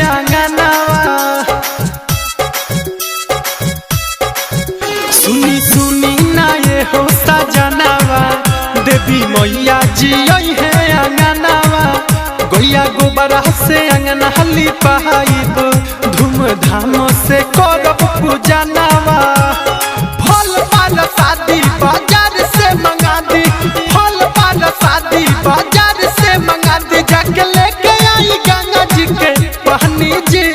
आंगनवा। सुनी सुनी ना ये हो सजनवा, देवी मैया जी आई है आंगनवा। गोया गोबरा से अंगना लिपाइब, धूमधाम से करब पूजनवा। फल पाल शादी बाजार से मंगा दी, फल पाल शादी बाजार से मंगा दी। जाके लेके आई गंगा जी के पहनी जी।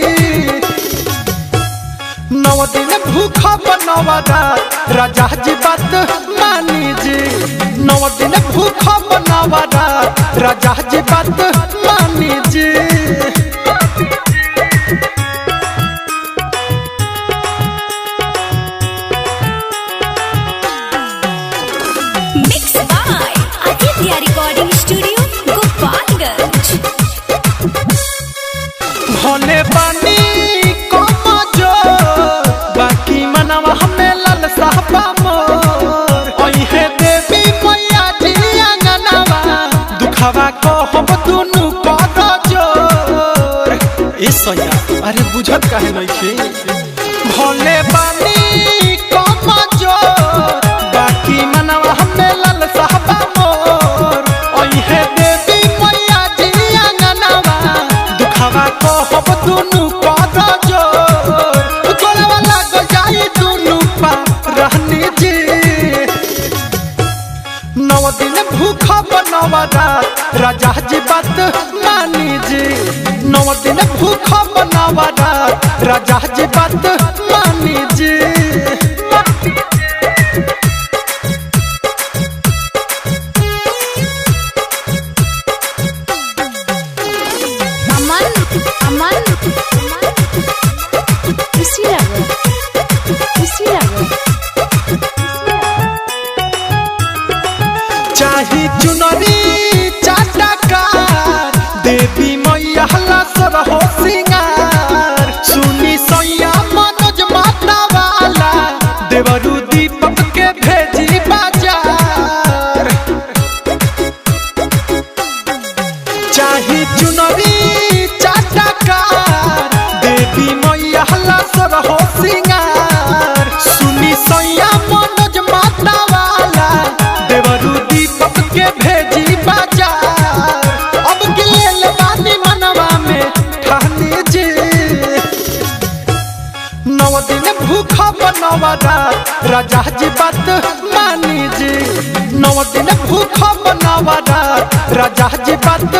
9 दिन भूखा बनवा रात, राजा जी बात मानी जी। 9 दिन भूखा बनवा रात, राजा जी बात मानी जी। भोले बानी जो बाकी मनवा हमें लाल साहबा मोर। ओहे देवी मैया जी आंगनवा, दुखवा को हम दुनु कर जोर। ए सैया अरे बुझत काहे नइखे। भोले बानी जो बाकी मनवा हमें लाल साहबा मोर। ओहे देवी मैया जी आंगनवा, दुखवा को हम दुनु कर जोर। गोलवा लग जाई दुनु पा रहनी जी। 9 दिन भूखा बनवा रात, राजा जी बात मानी जी। 9 दिन भूखा बनवा रात, राजा जी बात मानी जी। चाही चुनरी चाटकार, देवी मैया हलासर हो सिंगार। सुनी सैया मनोज माता वाला, देवरू दीपक के भेजी बाजार। चाही चुनरी चाटकार, देवी मैया हलासर हो सिंगार। सुनी सैया मनोज माता वाला, देवरू दीपक के भेजी बाजार। अब गिलेल बानी मनवा में ठानी जी। 9 दिन भूखा बनवा रात, राजा जी बात मानी जी। 9 दिन भूखा बनवा रात, राजा जी बात